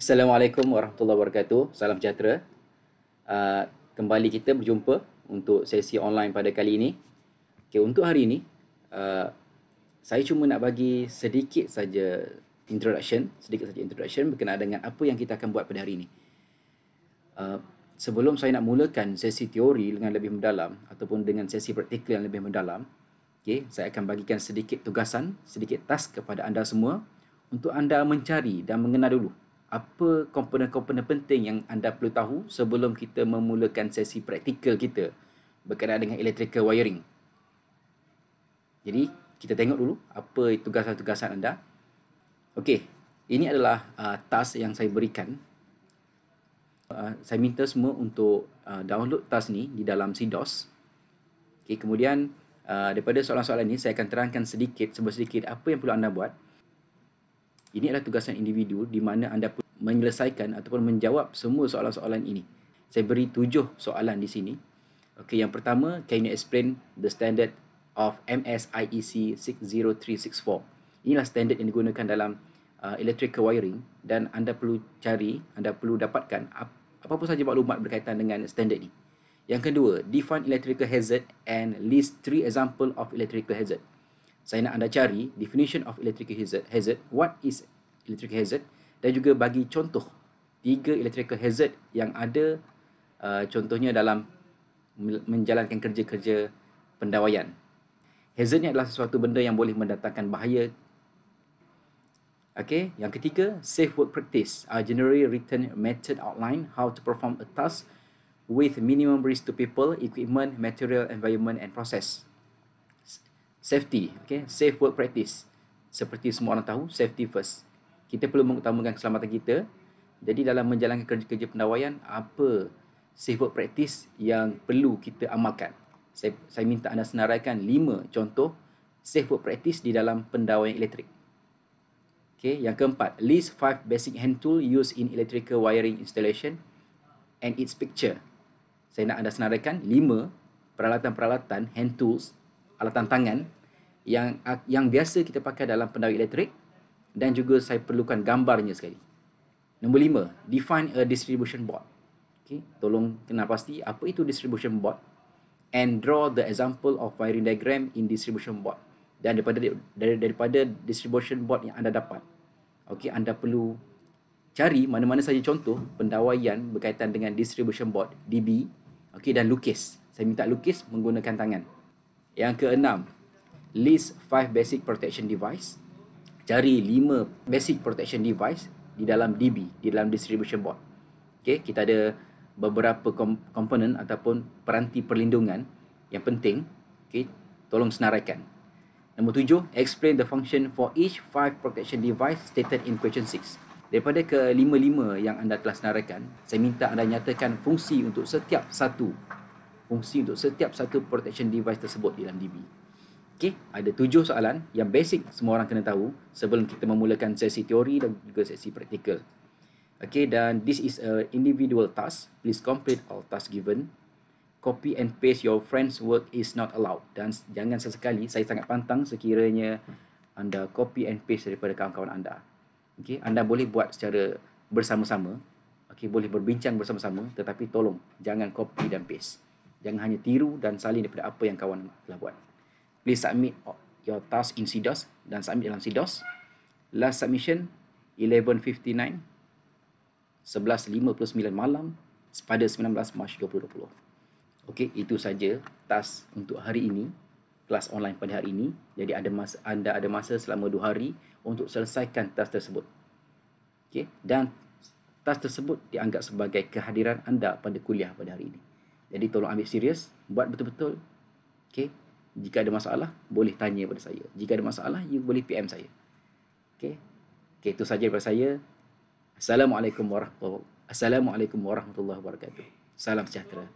Assalamualaikum warahmatullahi wabarakatuh. Salam sejahtera. Kembali kita berjumpa untuk sesi online pada kali ini. Okay, untuk hari ini, saya cuma nak bagi sedikit saja introduction berkenaan dengan apa yang kita akan buat pada hari ini. Sebelum saya nak mulakan sesi teori dengan lebih mendalam ataupun dengan sesi praktikal yang lebih mendalam, okay, saya akan bagikan sedikit tugasan, sedikit task kepada anda semua untuk anda mencari dan mengenal dulu apa komponen-komponen penting yang anda perlu tahu sebelum kita memulakan sesi praktikal kita berkenaan dengan electrical wiring. Jadi, kita tengok dulu apa tugasan-tugasan anda. Okey, ini adalah task yang saya berikan. Saya minta semua untuk download task ni di dalam CDOS. Okey, kemudian daripada soalan-soalan ini saya akan terangkan sedikit apa yang perlu anda buat. Ini adalah tugasan individu di mana anda perlu menyelesaikan ataupun menjawab semua soalan-soalan ini. Saya beri 7 soalan di sini. Okey, yang pertama, can you explain the standard of MS-IEC 60364? Inilah standard yang digunakan dalam electrical wiring dan anda perlu dapatkan apa sahaja maklumat berkaitan dengan standard ni. Yang kedua, define electrical hazard and list 3 example of electrical hazard. Saya nak anda cari definition of electrical hazard, what is electrical hazard, dan juga bagi contoh 3 electrical hazard yang ada contohnya dalam menjalankan kerja-kerja pendawaian. Hazard ni adalah sesuatu benda yang boleh mendatangkan bahaya. Okey, yang ketiga, safe work practice, generally written method outline how to perform a task with minimum risk to people, equipment, material, environment and process. Safety, okay? Safe work practice. Seperti semua orang tahu, safety first. Kita perlu mengutamakan keselamatan kita. Jadi dalam menjalankan kerja-kerja pendawaian, apa safe work practice yang perlu kita amalkan? Saya minta anda senaraikan 5 contoh safe work practice di dalam pendawaian elektrik. Okay, yang keempat, list 5 basic hand tool used in electrical wiring installation and its picture. Saya nak anda senaraikan 5 peralatan-peralatan hand tools, alatan tangan yang biasa kita pakai dalam pendawai elektrik, dan juga saya perlukan gambarnya sekali. Nombor 5, define a distribution board. Okay, tolong kenal pasti apa itu distribution board and draw the example of wiring diagram in distribution board. Dan daripada distribution board yang anda dapat, okay, anda perlu cari mana-mana saja contoh pendawaian berkaitan dengan distribution board, DB, okay, dan lukis. Saya minta lukis menggunakan tangan. Yang keenam, list 5 basic protection device. Cari 5 basic protection device di dalam DB, di dalam distribution board. Okay, kita ada beberapa komponen ataupun peranti perlindungan yang penting. Okay, tolong senaraikan. Nombor 7, explain the function for each 5 protection device stated in question 6. Daripada ke-5 yang anda telah senaraikan, saya minta anda nyatakan fungsi untuk setiap satu protection device tersebut dalam DB. Okey, ada 7 soalan yang basic semua orang kena tahu sebelum kita memulakan sesi teori dan juga sesi praktikal. Okey, dan this is a individual task. Please complete all tasks given. Copy and paste your friend's work is not allowed. Dan jangan sesekali, saya sangat pantang sekiranya anda copy and paste daripada kawan-kawan anda. Okey, anda boleh buat secara bersama-sama. Okey, boleh berbincang bersama-sama, tetapi tolong jangan copy dan paste. Jangan hanya tiru dan salin daripada apa yang kawan telah buat. Please submit your task in CDOS dan submit dalam CDOS. Last submission 11:59 11:59 malam pada 19 Mac 2020. Okey, itu saja task untuk hari ini, kelas online pada hari ini. Jadi anda ada masa selama 2 hari untuk selesaikan task tersebut. Okey, dan task tersebut dianggap sebagai kehadiran anda pada kuliah pada hari ini. Jadi tolong ambil serius, buat betul-betul. Okey, jika ada masalah boleh tanya pada saya. Jika ada masalah, you boleh PM saya. Okey. Okey, itu saja daripada saya. Assalamualaikum warahmatullahi wabarakatuh. Salam sejahtera.